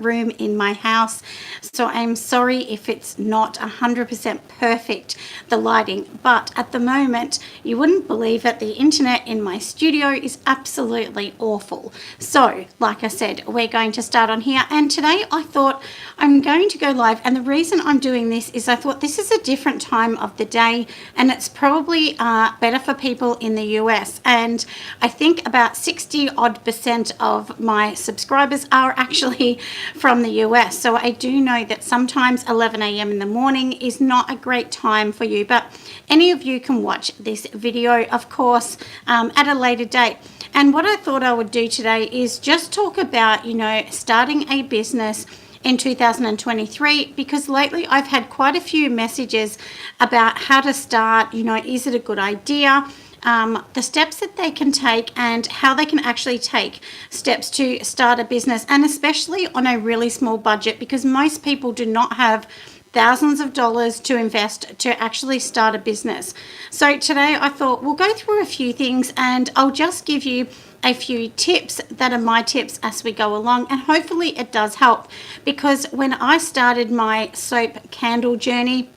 different room in my house. So I'm sorry if it's not 100% perfect, the lighting. But at the moment, you wouldn't believe it, the internet in my studio is absolutely awful. So, like I said, we're going to start on here. And today I thought I'm going to go live. And the reason I'm doing this is I thought this is a different time of the day, and it's probably better for people in the US. And I think about 60% of my subscribers are actually from the US. So I do know that sometimes 11 a.m. in the morning is not a great time for you, but any of you can watch this video, of course, at a later date. And what I thought I would do today is just talk about, starting a business in 2023, because lately I've had quite a few messages about how to start, is it a good idea? The steps that they can take and how they can actually take steps to start a business, and especially on a really small budget, because most people do not have thousands of dollars to invest to actually start a business. So today I thought we'll go through a few things, and I'll just give you a few tips that are my tips as we go along, and hopefully it does help, because when I started my soap candle journey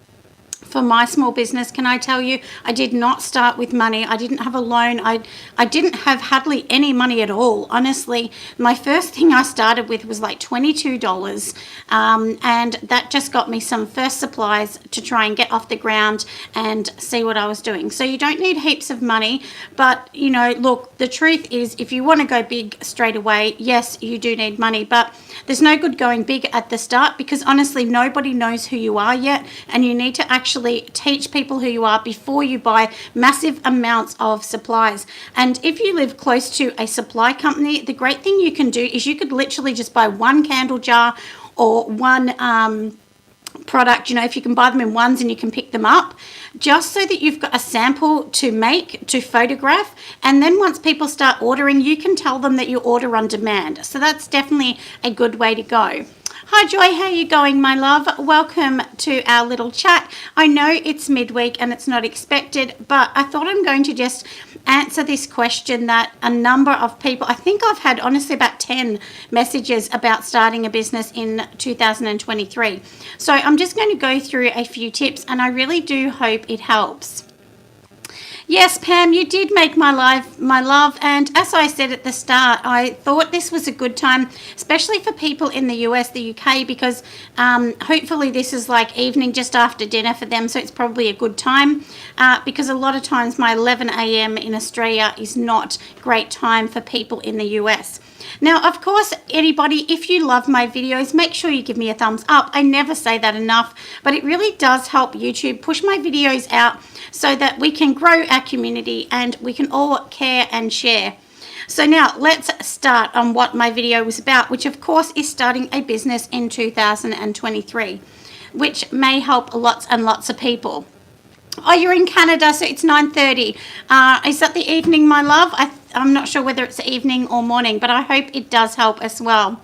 for my small business, can I tell you, I did not start with money. I didn't have a loan. I didn't have hardly any money at all. Honestly, my first thing I started with was like $22, and that just got me some first supplies to try and get off the ground and see what I was doing. So you don't need heaps of money, but look, the truth is, if you want to go big straight away, yes, you do need money, but there's no good going big at the start, because honestly, nobody knows who you are yet, and you need to actually teach people who you are before you buy massive amounts of supplies. And if you live close to a supply company, the great thing you can do is you could literally just buy one candle jar or one product, if you can buy them in ones and you can pick them up, just so that you've got a sample to make, to photograph, and then once people start ordering, you can tell them that you order on demand. So that's definitely a good way to go. Hi Joy, how are you going, my love? Welcome to our little chat. I know it's midweek and it's not expected, but I thought I'm going to just answer this question that a number of people, I think I've had honestly about 10 messages about starting a business in 2023. So I'm just going to go through a few tips, and I really do hope it helps. Yes, Pam, you did make my life, my love. And as I said at the start, I thought this was a good time, especially for people in the US, the UK, because hopefully this is like evening just after dinner for them. So it's probably a good time, because a lot of times my 11 a.m. in Australia is not great time for people in the US. Now, of course, anybody, if you love my videos, make sure you give me a thumbs up. I never say that enough, but it really does help YouTube push my videos out so that we can grow our community and we can all care and share. So now let's start on what my video was about, which of course is starting a business in 2023, which may help lots and lots of people. Oh, you're in Canada, so it's 9:30. Is that the evening, my love? I'm not sure whether it's evening or morning, but I hope it does help as well.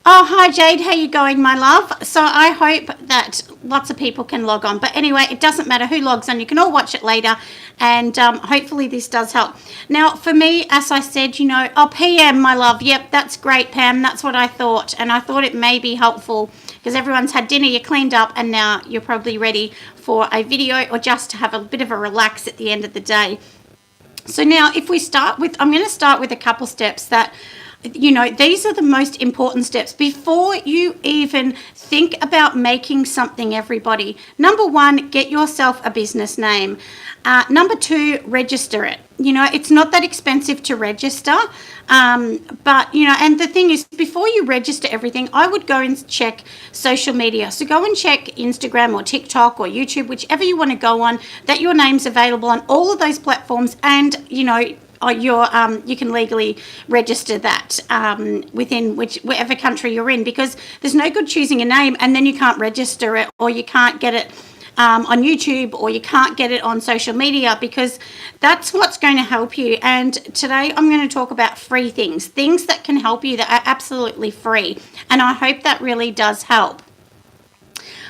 Oh, hi Jade, how you going, my love? So I hope that lots of people can log on. But anyway, it doesn't matter who logs on. You can all watch it later, and hopefully this does help. Now, for me, as I said, oh, PM, my love. Yep, that's great, Pam. That's what I thought. And I thought it may be helpful because everyone's had dinner, you're cleaned up, and now you're probably ready for a video or just to have a bit of a relax at the end of the day. So now if we start with, I'm going to start with a couple steps that, these are the most important steps before you even think about making something, everybody. Number one, get yourself a business name. Number two, register it. It's not that expensive to register. But, and the thing is, before you register everything, I would go and check social media. So go and check Instagram or TikTok or YouTube, whichever you want to go on, that your name's available on all of those platforms, and, you can legally register that within whatever country you're in, because there's no good choosing a name and then you can't register it, or you can't get it on YouTube, or you can't get it on social media, because that's what's going to help you. And today I'm going to talk about free things that can help you that are absolutely free, and I hope that really does help.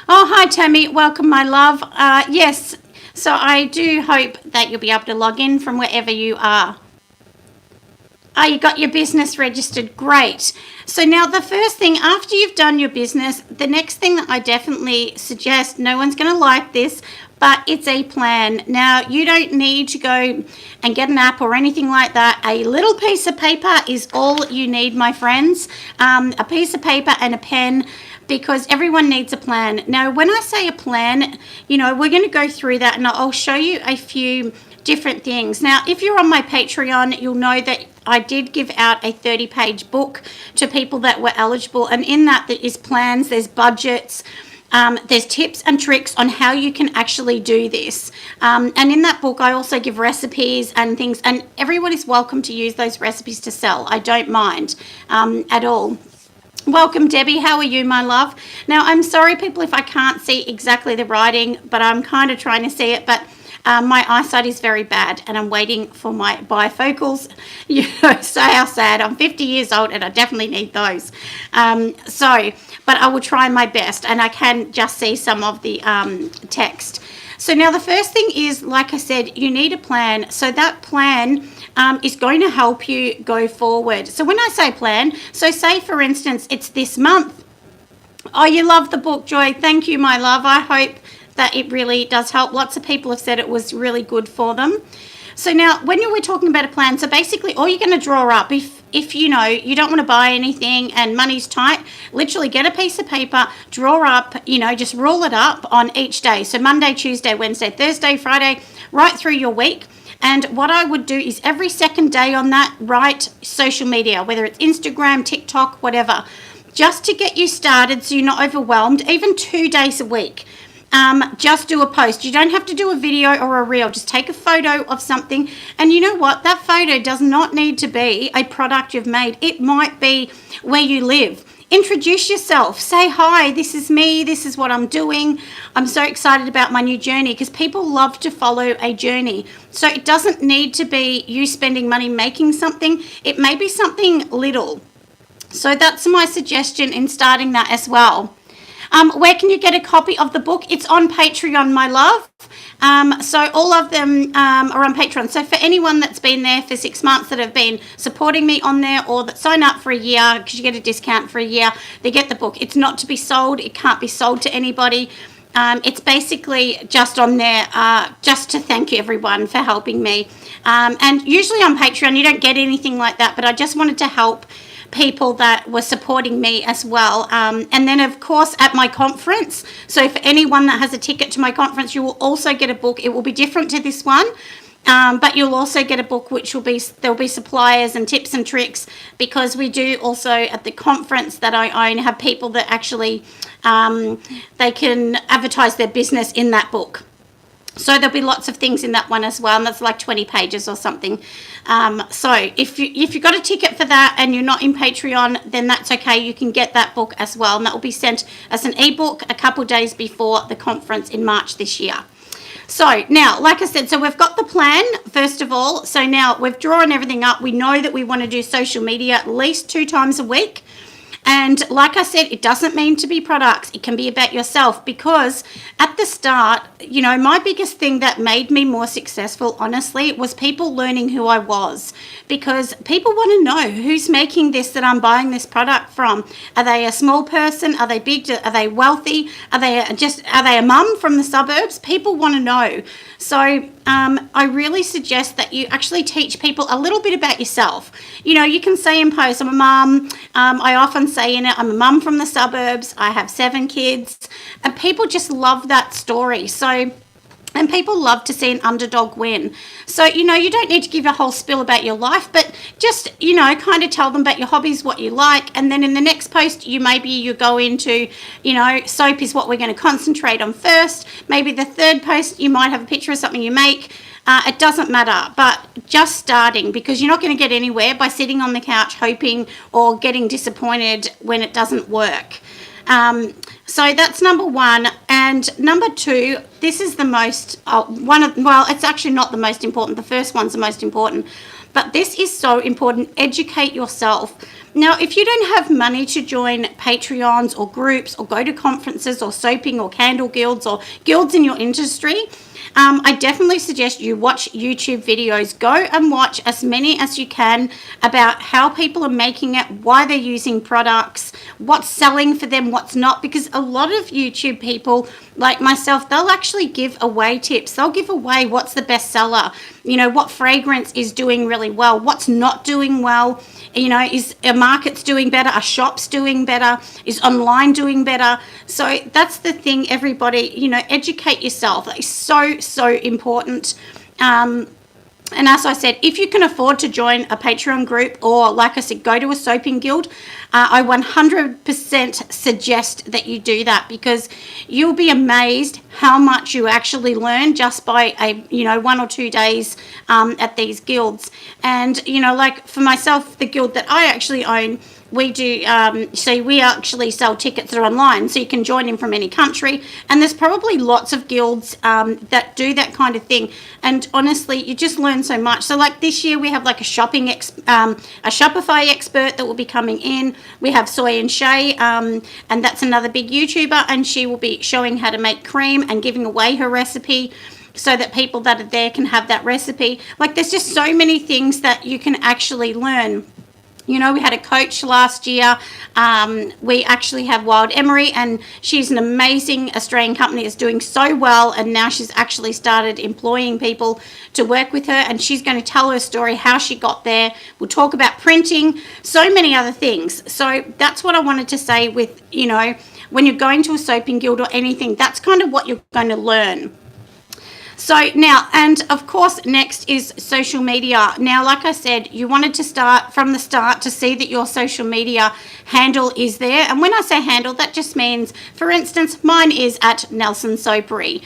Oh, hi Tammy, welcome, my love. Yes, so I do hope that you'll be able to log in from wherever you are. Oh, you got your business registered. Great. So now the first thing after you've done your business, the next thing that I definitely suggest, no one's going to like this, but it's a plan. Now, you don't need to go and get an app or anything like that. A little piece of paper is all you need, my friends. A piece of paper and a pen, because everyone needs a plan. Now, when I say a plan, we're going to go through that and I'll show you a few different things. Now, if you're on my Patreon, you'll know that I did give out a 30-page book to people that were eligible, and in that there is plans, there's budgets, there's tips and tricks on how you can actually do this. And in that book, I also give recipes and things, and everyone is welcome to use those recipes to sell. I don't mind at all. Welcome, Debbie. How are you, my love? Now, I'm sorry, people, if I can't see exactly the writing, but I'm kind of trying to see it, but my eyesight is very bad and I'm waiting for my bifocals. So how sad. I'm 50 years old and I definitely need those. But I will try my best, and I can just see some of the text. So now the first thing is, like I said, you need a plan. So that plan is going to help you go forward. So when I say plan, so say for instance, it's this month. Oh, you love the book, Joy. Thank you, my love. I hope that it really does help. Lots of people have said it was really good for them. So now when we're talking about a plan, so basically all you're going to draw up, if you don't want to buy anything and money's tight, literally get a piece of paper, draw up, just roll it up on each day. So Monday, Tuesday, Wednesday, Thursday, Friday, right through your week. And what I would do is every second day on that, write social media, whether it's Instagram, TikTok, whatever, just to get you started so you're not overwhelmed, even 2 days a week. Just do a post. You don't have to do a video or a reel. Just take a photo of something. And you know what? That photo does not need to be a product you've made. It might be where you live. Introduce yourself. Say, hi, this is me. This is what I'm doing. I'm so excited about my new journey, because people love to follow a journey. So it doesn't need to be you spending money making something. It may be something little. So that's my suggestion in starting that as well. Where can you get a copy of the book? It's on Patreon, my love. So all of them are on Patreon. So for anyone that's been there for 6 months, that have been supporting me on there, or that sign up for a year, because you get a discount for a year, they get the book. It's not to be sold. It can't be sold to anybody. It's basically just on there just to thank you, everyone, for helping me. And usually on Patreon, you don't get anything like that, but I just wanted to help people that were supporting me as well. And then, of course, at my conference, so for anyone that has a ticket to my conference, you will also get a book. It will be different to this one, but you'll also get a book which there'll be suppliers and tips and tricks, because we do also at the conference that I own have people that actually they can advertise their business in that book. So there'll be lots of things in that one as well, and that's like 20 pages or something. So if you've got a ticket for that and you're not in Patreon, then that's okay. You can get that book as well, and that will be sent as an ebook a couple days before the conference in March this year. So now, like I said, so we've got the plan, first of all. So now we've drawn everything up. We know that we want to do social media at least 2 times a week. And like I said, it doesn't mean to be products. It can be about yourself, because at the start, my biggest thing that made me more successful, honestly, was people learning who I was, because people want to know who's making this that I'm buying this product from. Are they a small person? Are they big? Are they wealthy? Are they a mum from the suburbs? People want to know. So I really suggest that you actually teach people a little bit about yourself. You can say in posts, I'm a mum. I often say in it, I'm a mum from the suburbs. I have 7 kids. And people just love that story. And people love to see an underdog win. So, you don't need to give a whole spiel about your life, but just, kind of tell them about your hobbies, what you like. And then in the next post, you go into, soap is what we're going to concentrate on first. Maybe the third post, you might have a picture of something you make. It doesn't matter, but just starting, because you're not going to get anywhere by sitting on the couch hoping or getting disappointed when it doesn't work. So that's number 1. And number 2, this is the most, it's actually not the most important. The first one's the most important, but this is so important. Educate yourself. Now, if you don't have money to join Patreons or groups or go to conferences or soaping or candle guilds or guilds in your industry, I definitely suggest you watch YouTube videos. Go and watch as many as you can about how people are making it, why they're using products, what's selling for them, what's not, because a lot of YouTube people like myself, they'll actually give away tips. They'll give away what's the best seller, what fragrance is doing really well, what's not doing well. Is a market's doing better, a shop's doing better, is online doing better? So that's the thing, everybody, educate yourself. That is so, so important. And as I said, if you can afford to join a Patreon group, or like I said, go to a soaping guild, I 100% suggest that you do that, because you'll be amazed how much you actually learn just by 1 or 2 days at these guilds. And like for myself, the guild that I actually own, we do, so we actually sell tickets that are online, so you can join in from any country. And there's probably lots of guilds that do that kind of thing. And honestly, you just learn so much. So like this year, we have like a Shopify expert that will be coming in. We have Soy and Shay, and that's another big YouTuber, and she will be showing how to make cream and giving away her recipe, so that people that are there can have that recipe. Like there's just so many things that you can actually learn. We had a coach last year. We actually have Wild Emery, and she's an amazing Australian company that's doing so well, and now she's actually started employing people to work with her, and she's going to tell her story, how she got there. We'll talk about printing, so many other things. So that's what I wanted to say with, when you're going to a soaping guild or anything, that's kind of what you're going to learn. So now, and of course, next is social media. Now, like I said, you wanted to start from the start to see that your social media handle is there. And when I say handle, that just means, for instance, mine is at Nelson Soapery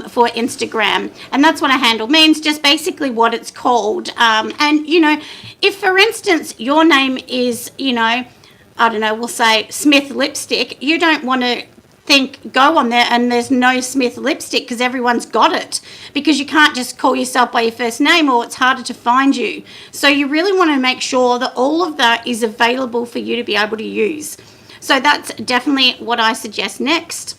for Instagram. And that's what a handle means, just basically what it's called. And, if, for instance, your name is, I don't know, we'll say Smith Lipstick, you don't want to go on there and there's no Smith lipstick, because everyone's got it, because you can't just call yourself by your first name, or it's harder to find you. So you really want to make sure that all of that is available for you to be able to use. So that's definitely what I suggest next.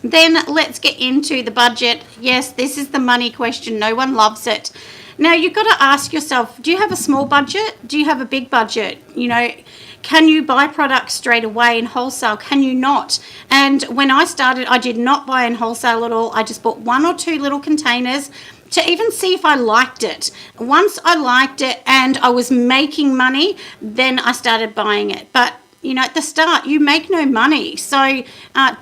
Then let's get into the budget. Yes, this is the money question. No one loves it. Now you've got to ask yourself, do you have a small budget? Do you have a big budget? Can you buy products straight away in wholesale? Can you not? And when I started, I did not buy in wholesale at all. I just bought 1 or 2 little containers to even see if I liked it. Once I liked it and I was making money, then I started buying it. But at the start, you make no money. So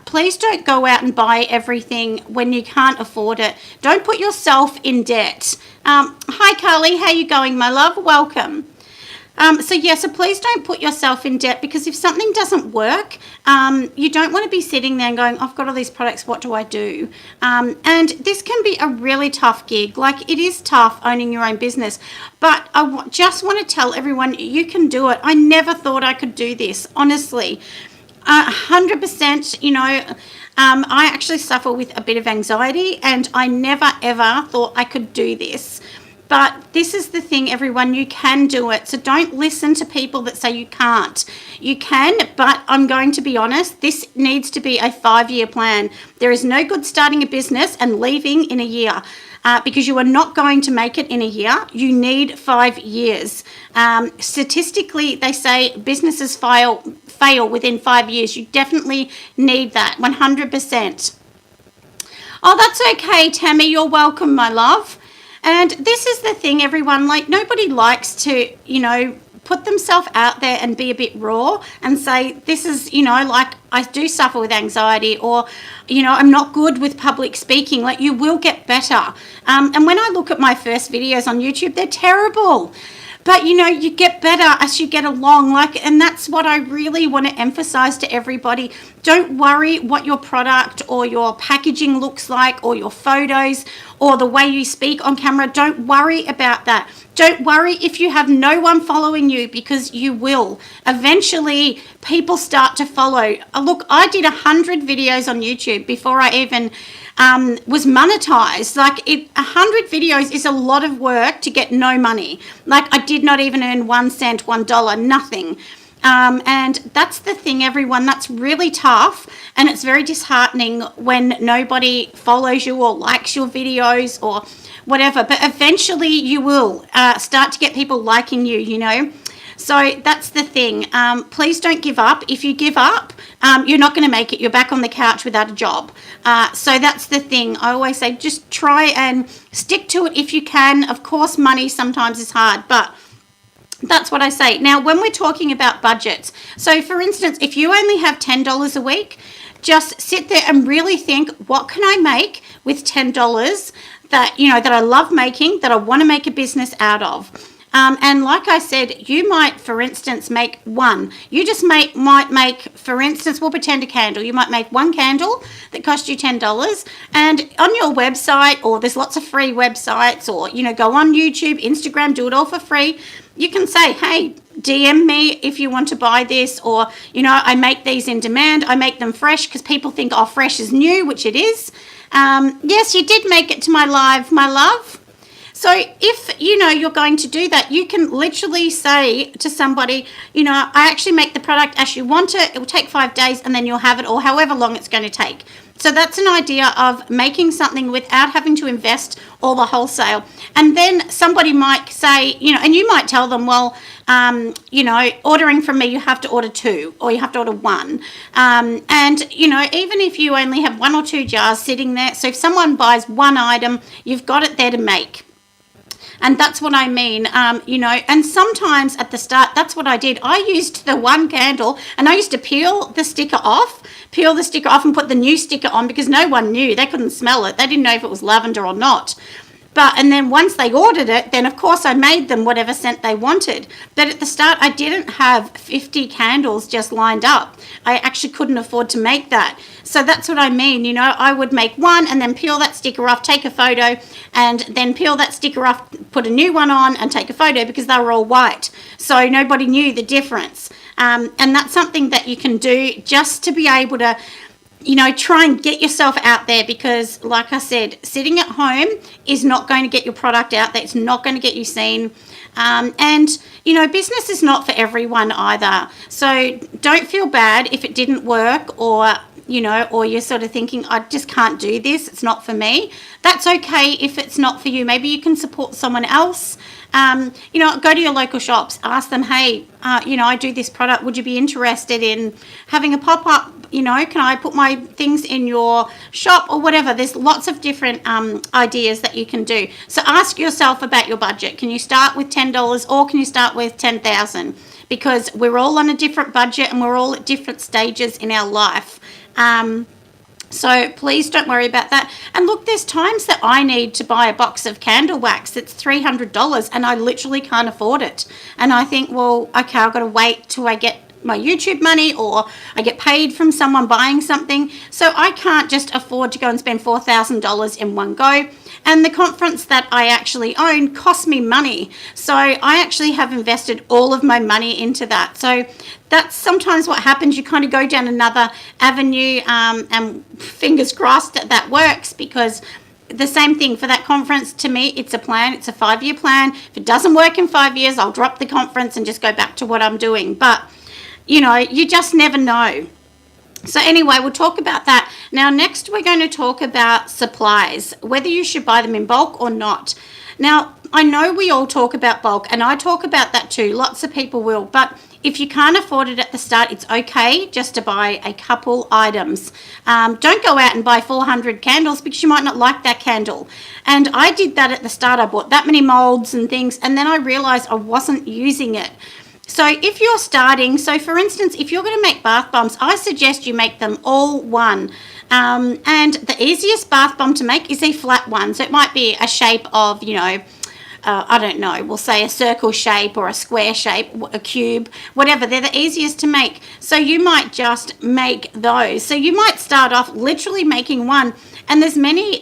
please don't go out and buy everything when you can't afford it. Don't put yourself in debt. Hi, Carly. How you going, my love? Welcome. So please don't put yourself in debt, because if something doesn't work, you don't want to be sitting there and going, I've got all these products, what do I do? And this can be a really tough gig. Like, it is tough owning your own business, but I just want to tell everyone, you can do it. I never thought I could do this, honestly. 100%, I actually suffer with a bit of anxiety, and I never, ever thought I could do this. But this is the thing, everyone, you can do it. So don't listen to people that say you can't. You can, but I'm going to be honest, this needs to be a 5-year plan. There is no good starting a business and leaving in a year, because you are not going to make it in a year. You need 5 years. Statistically, they say businesses fail within 5 years. You definitely need that, 100%. Oh, that's okay, Tammy. You're welcome, my love. And this is the thing, everyone, like, nobody likes to, put themselves out there and be a bit raw and say, this is, like, I do suffer with anxiety, or, I'm not good with public speaking. Like, you will get better. And when I look at my first videos on YouTube, they're terrible. But, you get better as you get along. And that's what I really want to emphasize to everybody. Don't worry what your product or your packaging looks like, or your photos, or the way you speak on camera. Don't worry about that. Don't worry if you have no one following you, because you will. Eventually, people start to follow. Look, I did 100 videos on YouTube before I even was monetized. 100 videos is a lot of work to get no money. I did not even earn 1 cent, $1, nothing. And that's the thing, everyone. That's really tough, and it's very disheartening when nobody follows you or likes your videos or whatever. But eventually you will start to get people liking you, you know. So that's the thing. Please don't give up. If you give up, you're not going to make it. You're back on the couch without a job. So that's the thing. I always say just try and stick to it if you can. Of course, money sometimes is hard, but that's what I say. Now, when we're talking about budgets, so for instance, if you only have $10 a week, just sit there and really think, what can I make with $10 that, you know, that I love making, that I want to make a business out of? And like I said, you might, for instance, make one. You just might make, for instance, we'll pretend a candle. You might make one candle that costs you $10, and on your website, or there's lots of free websites, or, you know, go on YouTube, Instagram, do it all for free. You can say, hey, DM me if you want to buy this, or, you know, I make these in demand. I make them fresh because people think, oh, fresh is new, which it is. Yes, you did make it to my live, my love. So if, you know, you're going to do that, you can literally say to somebody, you know, I actually make the product as you want it. It will take 5 days and then you'll have it, or however long it's going to take. So that's an idea of making something without having to invest all the wholesale. And then somebody might say, you know, and you might tell them, well, you know, ordering from me, you have to order 2 or you have to order 1. And, you know, even if you only have 1 or 2 jars sitting there, so if someone buys 1 item, you've got it there to make. And that's what I mean, you know, and sometimes at the start, that's what I did. I used the 1 candle and I used to peel the sticker off and put the new sticker on, because no one knew. They couldn't smell it. They didn't know if it was lavender or not. And then once they ordered it, then of course I made them whatever scent they wanted. But at the start, I didn't have 50 candles just lined up. I actually couldn't afford to make that. So that's what I mean. You know, I would make 1 and then peel that sticker off, take a photo, and then peel that sticker off, put a new one on and take a photo, because they were all white. So nobody knew the difference. And that's something that you can do just to be able to, you know, try and get yourself out there, because like I said, sitting at home is not going to get your product out there. It's not going to get you seen. And, you know, business is not for everyone either. So don't feel bad if it didn't work, or, you know, or you're sort of thinking, I just can't do this. It's not for me. That's okay if it's not for you. Maybe you can support someone else. You know, go to your local shops, ask them, hey, you know, I do this product. Would you be interested in having a pop-up? You know, can I put my things in your shop or whatever? There's lots of different ideas that you can do. So ask yourself about your budget. Can you start with $10 or can you start with $10,000? Because we're all on a different budget and we're all at different stages in our life. So please don't worry about that. And look, there's times that I need to buy a box of candle wax that's $300 and I literally can't afford it. And I think, well, okay, I've got to wait till I get my YouTube money, or I get paid from someone buying something. So I can't just afford to go and spend $4,000 in one go. And the conference that I actually own cost me money. So I actually have invested all of my money into that. So that's sometimes what happens. You kind of go down another avenue, and fingers crossed that works, because the same thing for that conference, to me, it's a plan. It's a 5-year plan. If it doesn't work in 5 years, I'll drop the conference and just go back to what I'm doing. But, you know, you just never know. So anyway, we'll talk about that. Now, next we're going to talk about supplies, whether you should buy them in bulk or not. Now, I know we all talk about bulk, and I talk about that too. Lots of people will. But if you can't afford it at the start, it's okay just to buy a couple items. Don't go out and buy 400 candles, because you might not like that candle. And I did that at the start. I bought that many molds and things, and then I realized I wasn't using it. So if you're starting, so for instance, if you're going to make bath bombs, I suggest you make them all 1. And the easiest bath bomb to make is a flat one. So it might be a shape of, you know, I don't know, we'll say a circle shape or a square shape, a cube, whatever. They're the easiest to make. So you might just make those. So you might start off literally making 1. And there's many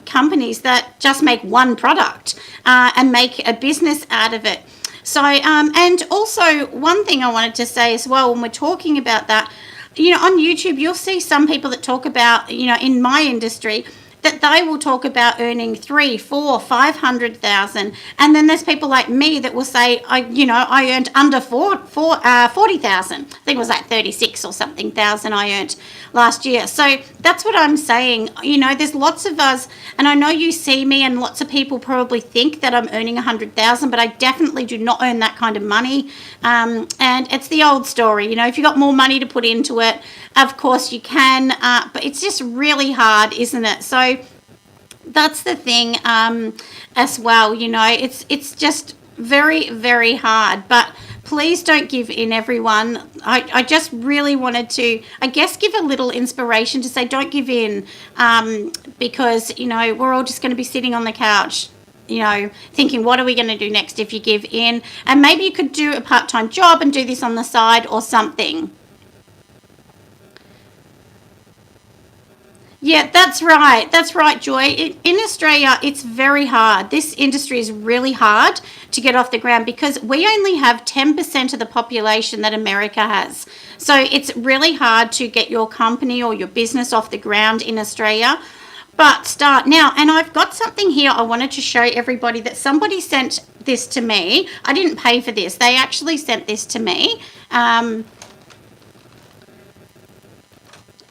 companies that just make 1 product and make a business out of it. So, and also one thing I wanted to say as well, when we're talking about that, you know, on YouTube, you'll see some people that talk about, you know, in my industry, that they will talk about earning 3, 4, 500,000, and then there's people like me that will say, I earned under 40,000. I think it was like 36 or something thousand I earned last year. So that's what I'm saying. There's lots of us, and I know you see me, and lots of people probably think that I'm earning 100,000, but I definitely do not earn that kind of money. And it's the old story. If you've got more money to put into it, of course you can, but it's just really hard, isn't it? So that's the thing as well. It's just very, very hard, but please don't give in, everyone. I just really wanted to, I guess, give a little inspiration to say don't give in, because we're all just going to be sitting on the couch thinking, what are we going to do next if you give in? And maybe you could do a part-time job and do this on the side or something. Yeah, that's right. That's right, Joy. In Australia, it's very hard. This industry is really hard to get off the ground because we only have 10% of the population that America has. So it's really hard to get your company or your business off the ground in Australia. But start now. And I've got something here I wanted to show everybody that somebody sent this to me. I didn't pay for this. They actually sent this to me.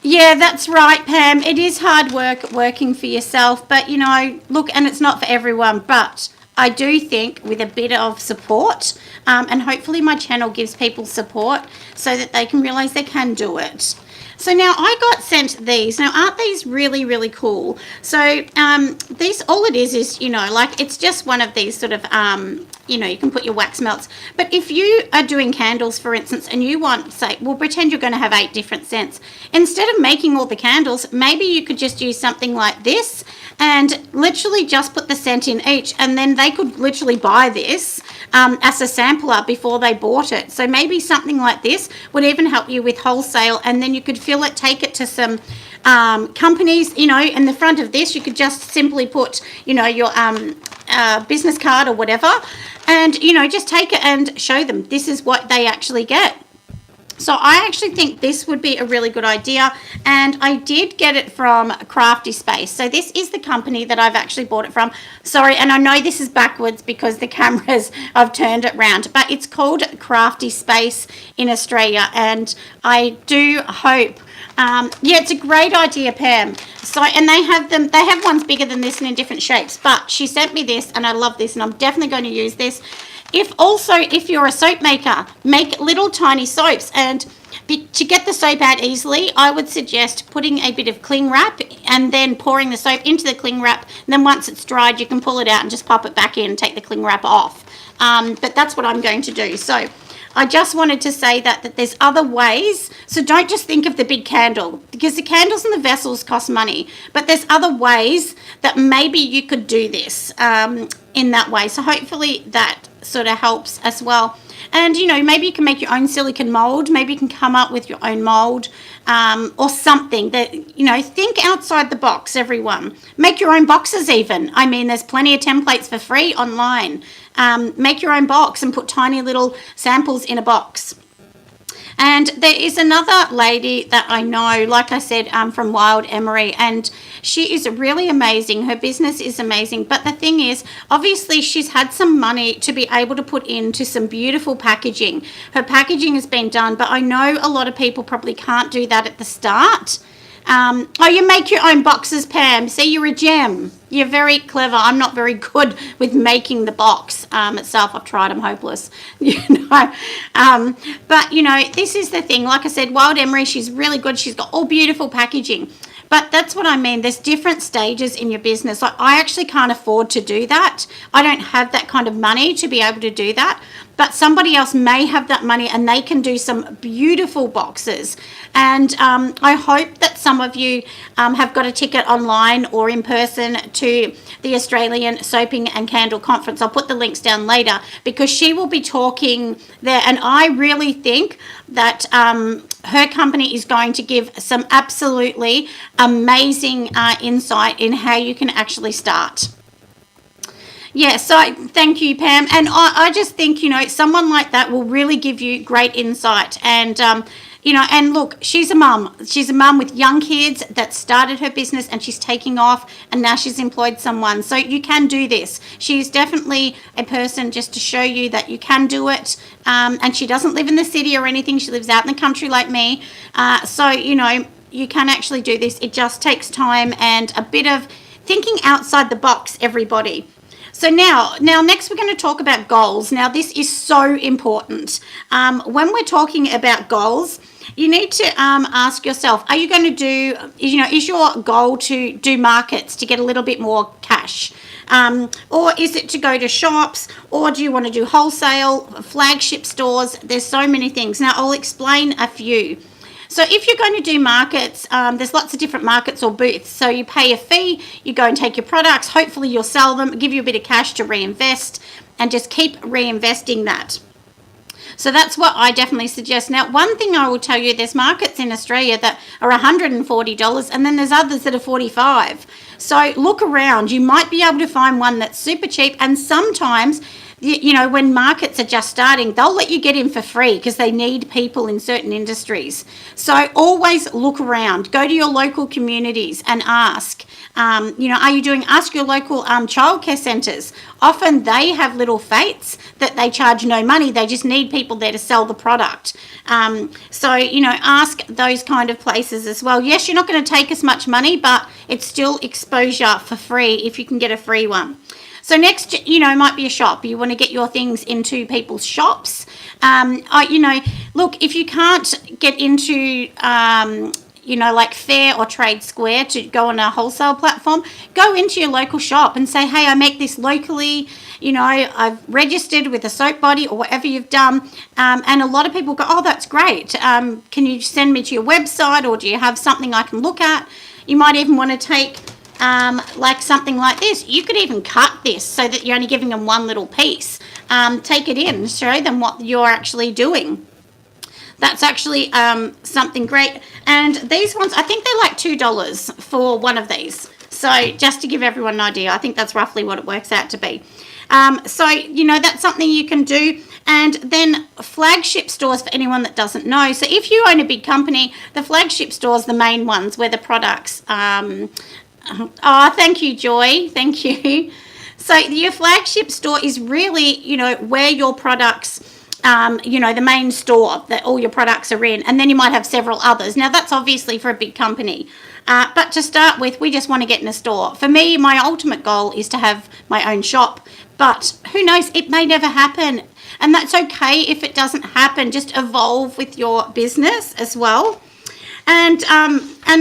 Yeah, that's right, Pam. It is hard work working for yourself, but look, and it's not for everyone, but I do think with a bit of support, and hopefully my channel gives people support so that they can realize they can do it. So now I got sent these. Now, aren't these really, really cool? So these, all it is, it's just one of these sort of, you can put your wax melts. But if you are doing candles, for instance, and you want, say, well, pretend you're going to have 8 different scents. Instead of making all the candles, maybe you could just use something like this and literally just put the scent in each, and then they could literally buy this as a sampler before they bought it. So maybe something like this would even help you with wholesale, and then you could fill it, take it to some companies, in the front of this you could just simply put your business card or whatever, and just take it and show them this is what they actually get. So I actually think this would be a really good idea, and I did get it from Crafty Space. So this is the company that I've actually bought it from. Sorry, and I know this is backwards because the cameras, I've turned it round, but it's called Crafty Space in Australia, and I do hope, yeah, it's a great idea, Pam. So, and they have ones bigger than this and in different shapes, but she sent me this, and I love this, and I'm definitely going to use this. If you're a soap maker, make little tiny soaps, and to get the soap out easily, I would suggest putting a bit of cling wrap and then pouring the soap into the cling wrap, and then once it's dried you can pull it out and just pop it back in and take the cling wrap off. But that's what I'm going to do. So I just wanted to say that there's other ways. So don't just think of the big candle, because the candles and the vessels cost money, but there's other ways that maybe you could do this in that way. So hopefully that sort of helps as well. And maybe you can make your own silicone mold. Maybe you can come up with your own mold, or something that think outside the box, everyone. Make your own boxes even. I mean, there's plenty of templates for free online. Make your own box and put tiny little samples in a box. And there is another lady that I know, like I said, from Wild Emery, and she is really amazing. Her business is amazing. But the thing is, obviously, she's had some money to be able to put into some beautiful packaging. Her packaging has been done, but I know a lot of people probably can't do that at the start. Oh, you make your own boxes, Pam. See, you're a gem. You're very clever. I'm not very good with making the box itself. I've tried. I'm hopeless. But, this is the thing. Like I said, Wild Emery, she's really good. She's got all beautiful packaging. But that's what I mean. There's different stages in your business. Like, I actually can't afford to do that. I don't have that kind of money to be able to do that. But somebody else may have that money and they can do some beautiful boxes. And I hope that some of you have got a ticket online or in person to the Australian Soaping and Candle Conference. I'll put the links down later because she will be talking there. And I really think that her company is going to give some absolutely amazing insight in how you can actually start. Yeah, so thank you, Pam. And I just think, someone like that will really give you great insight. And, and look, she's a mum. She's a mum with young kids that started her business and she's taking off and now she's employed someone. So you can do this. She's definitely a person just to show you that you can do it. And she doesn't live in the city or anything. She lives out in the country like me. So, you can actually do this. It just takes time and a bit of thinking outside the box, everybody. So now next we're going to talk about goals. Now this is so important. When we're talking about goals, you need to ask yourself, are you going to do, is your goal to do markets to get a little bit more cash? Or is it to go to shops? Or do you want to do wholesale, flagship stores? There's so many things. Now I'll explain a few. So if you're going to do markets, there's lots of different markets or booths. So you pay a fee, you go and take your products, hopefully you'll sell them, give you a bit of cash to reinvest, and just keep reinvesting that. So that's what I definitely suggest. Now, one thing I will tell you, there's markets in Australia that are $140 and then there's others that are $45. So look around. You might be able to find one that's super cheap, and sometimes when markets are just starting, they'll let you get in for free because they need people in certain industries. So always look around. Go to your local communities and ask. Ask your local childcare centres. Often they have little fetes that they charge no money. They just need people there to sell the product. Ask those kind of places as well. Yes, you're not going to take as much money, but it's still exposure for free if you can get a free one. So next, might be a shop. You want to get your things into people's shops. Look, if you can't get into, like Fair or Trade Square to go on a wholesale platform, go into your local shop and say, hey, I make this locally. I've registered with a soap body or whatever you've done. And a lot of people go, oh, that's great. Can you send me to your website, or do you have something I can look at? You might even want to take like something like this. You could even cut this so that you're only giving them one little piece. Take it in, show them what you're actually doing. That's actually something great. And these ones, I think they're like $2 for one of these. So just to give everyone an idea, I think that's roughly what it works out to be. That's something you can do. And then flagship stores, for anyone that doesn't know. So if you own a big company, the flagship stores, the main ones where the products, thank you, Joy. Thank you. So your flagship store is really, where your products, the main store that all your products are in. And then you might have several others. Now, that's obviously for a big company. But to start with, we just want to get in a store. For me, my ultimate goal is to have my own shop. But who knows, it may never happen. And that's okay if it doesn't happen. Just evolve with your business as well. And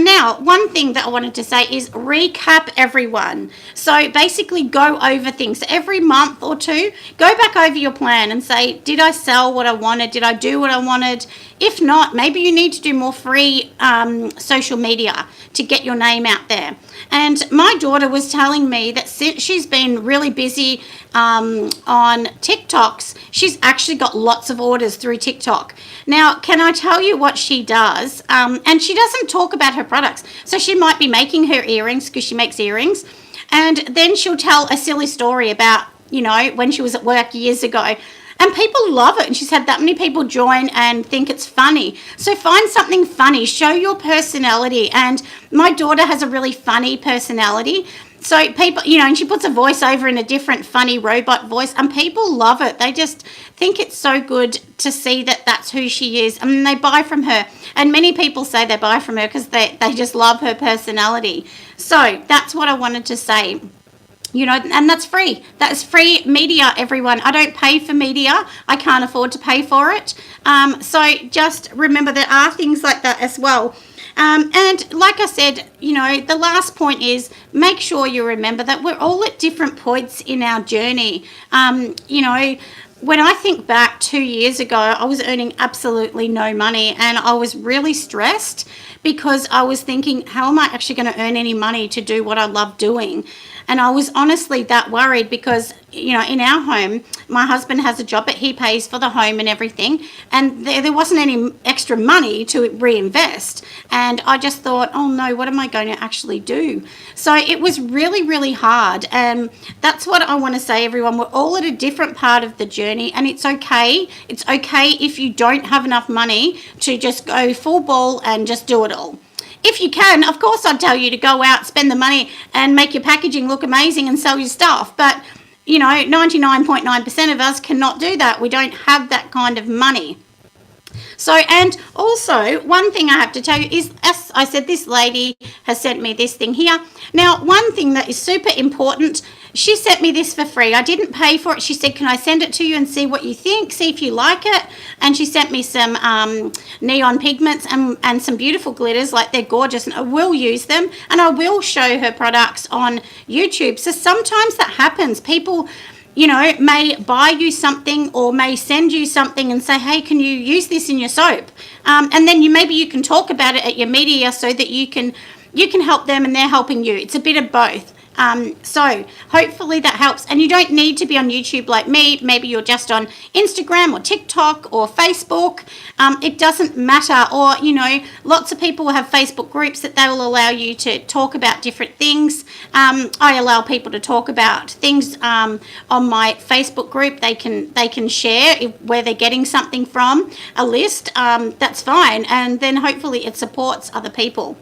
now, one thing that I wanted to say is recap everyone. So basically go over things. So every month or two, go back over your plan and say, did I sell what I wanted? Did I do what I wanted? If not, maybe you need to do more free social media to get your name out there. And my daughter was telling me that since she's been really busy on TikToks, she's actually got lots of orders through TikTok. Now, can I tell you what she does? And she doesn't talk about her products. So she might be making her earrings because she makes earrings. And then she'll tell a silly story about, when she was at work years ago. And people love it. And she's had that many people join and think it's funny. So find something funny. Show your personality. And my daughter has a really funny personality. So people, and she puts a voice over in a different funny robot voice. And people love it. They just think it's so good to see that that's who she is. And they buy from her. And many people say they buy from her because they just love her personality. So that's what I wanted to say. And that's free. That's free media, everyone. I don't pay for media. I can't afford to pay for it. So just remember there are things like that as well. And like I said, the last point is make sure you remember that we're all at different points in our journey. When I think back 2 years ago, I was earning absolutely no money and I was really stressed because I was thinking, how am I actually going to earn any money to do what I love doing? And I was honestly that worried because, you know, in our home, my husband has a job, but he pays for the home and everything. And there wasn't any extra money to reinvest. And I just thought, oh no, what am I going to actually do? So it was really, really hard. And that's what I want to say, everyone. We're all at a different part of the journey, and it's okay. It's okay if you don't have enough money to just go full ball and just do it all. If you can, of course, I'd tell you to go out, spend the money and make your packaging look amazing and sell your stuff. But, you know, 99.9% of us cannot do that. We don't have that kind of money. So, and also, one thing I have to tell you is, as I said, this lady has sent me this thing here. Now, one thing that is super important, she sent me this for free. I didn't pay for it. She said, can I send it to you and see what you think, see if you like it? And she sent me some neon pigments and some beautiful glitters, like they're gorgeous, and I will use them, and I will show her products on YouTube. So sometimes that happens. People, you know, may buy you something or may send you something and say, hey, can you use this in your soap? And then maybe you can talk about it at your media so that you can help them and they're helping you. It's a bit of both. So hopefully that helps. And you don't need to be on YouTube like me. Maybe you're just on Instagram or TikTok or Facebook. It doesn't matter. Or, you know, lots of people have Facebook groups that they will allow you to talk about different things. I allow people to talk about things on my Facebook group. They can share where they're getting something from, a list. That's fine. And then hopefully it supports other people.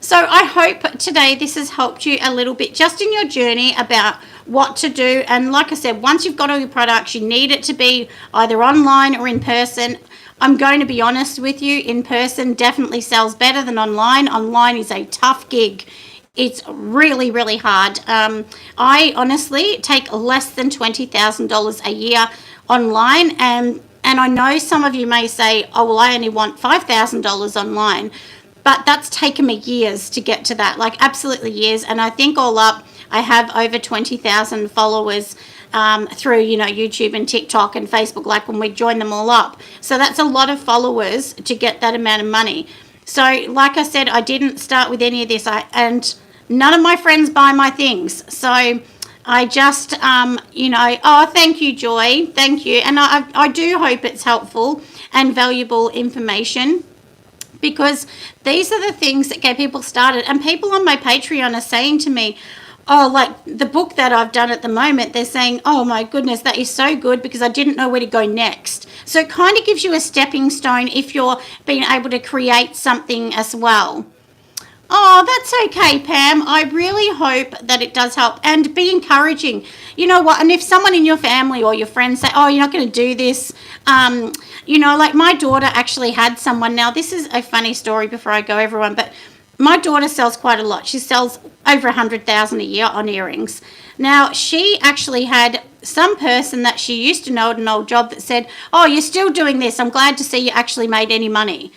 So I hope today this has helped you a little bit just in your journey about what to do. And like I said, once you've got all your products, you need it to be either online or in person. I'm going to be honest with you, in person definitely sells better than online. Online is a tough gig. It's really, really hard. I honestly take less than $20,000 a year online, and I know some of you may say, oh, well, I only want $5,000 online. But that's taken me years to get to that, like absolutely years. And I think all up, I have over 20,000 followers through, you know, YouTube and TikTok and Facebook, like when we join them all up. So that's a lot of followers to get that amount of money. So like I said, I didn't start with any of this, and none of my friends buy my things. So I just, you know, oh, thank you, Joy. Thank you. And I do hope it's helpful and valuable information, because these are the things that get people started. And people on my Patreon are saying to me, oh, like the book that I've done at the moment, they're saying, oh my goodness, that is so good because I didn't know where to go next. So it kind of gives you a stepping stone if you're being able to create something as well. Oh, that's okay, Pam. I really hope that it does help, and be encouraging. You know what? And if someone in your family or your friends say, oh, you're not going to do this, you know, like my daughter actually had someone. Now, this is a funny story before I go, everyone, but my daughter sells quite a lot. She sells over $100,000 a year on earrings. Now, she actually had some person that she used to know at an old job that said, oh, you're still doing this. I'm glad to see you actually made any money.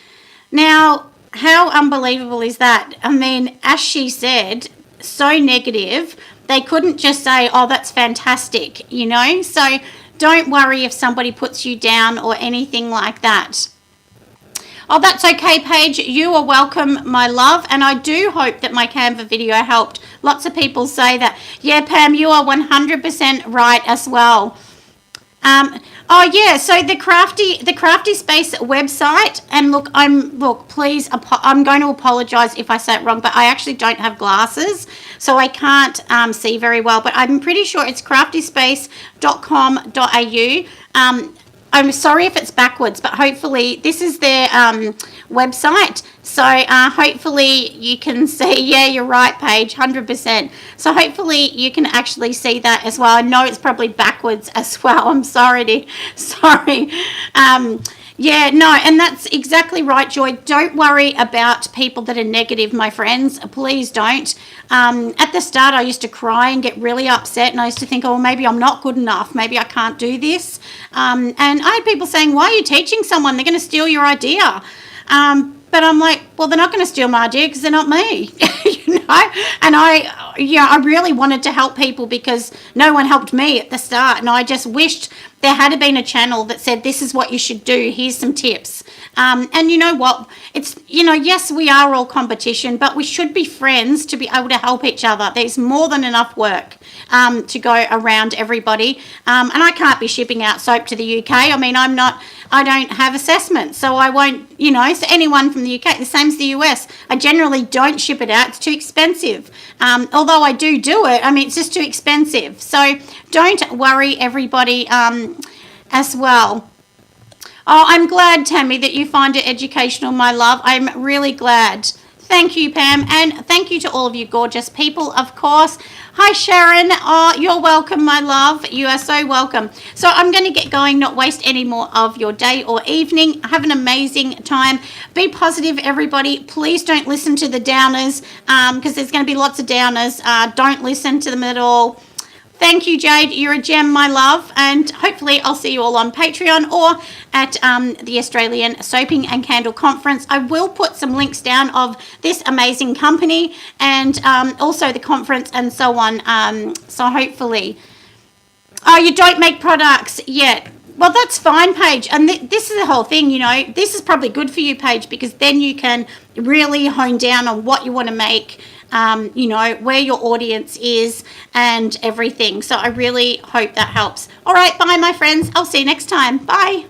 Now, how unbelievable is that? I mean, as she said, so negative. They couldn't just say, oh, that's fantastic, you know? So don't worry if somebody puts you down or anything like that. Oh, that's okay, Paige. You are welcome, my love. And I do hope that my Canva video helped. Lots of people say that. Yeah, Pam, you are 100% right as well. Oh yeah, so the Crafty Space website, and please, I'm going to apologize if I say it wrong, but I actually don't have glasses, so I can't see very well, but I'm pretty sure it's craftyspace.com.au. I'm sorry if it's backwards, but hopefully this is their website. So hopefully you can see, yeah, you're right, Paige, 100%. So hopefully you can actually see that as well. I know it's probably backwards as well. I'm sorry. Yeah, no, and that's exactly right, Joy. Don't worry about people that are negative, my friends. Please don't. At the start, I used to cry and get really upset, and I used to think, oh, maybe I'm not good enough. Maybe I can't do this. And I had people saying, why are you teaching someone? They're going to steal your idea. But I'm like, well, they're not going to steal my idea because they're not me, you know. And I really wanted to help people because no one helped me at the start, and I just wished there had been a channel that said, this is what you should do, here's some tips. And you know what? It's, yes, we are all competition, but we should be friends to be able to help each other. There's more than enough work to go around everybody. And I can't be shipping out soap to the UK. I mean, I don't have assessment, so I won't, so anyone from the UK, the same as the US, I generally don't ship it out. It's too expensive. Although I do it, I mean, it's just too expensive. So don't worry, everybody, as well. Oh, I'm glad, Tammy, that you find it educational, my love. I'm really glad. Thank you, Pam, and thank you to all of you gorgeous people, of course. Hi, Sharon. Oh, you're welcome, my love. You are so welcome. So I'm going to get going, not waste any more of your day or evening. Have an amazing time. Be positive, everybody. Please don't listen to the downers, because there's going to be lots of downers. Don't listen to them at all. Thank you, Jade. You're a gem, my love. And hopefully I'll see you all on Patreon or at the Australian Soaping and Candle Conference. I will put some links down of this amazing company and also the conference and so on. So hopefully... Oh, you don't make products yet. Well, that's fine, Paige. And this is the whole thing, This is probably good for you, Paige, because then you can really hone down on what you want to make, where your audience is and everything. So I really hope that helps. All right, bye, my friends. I'll see you next time. Bye.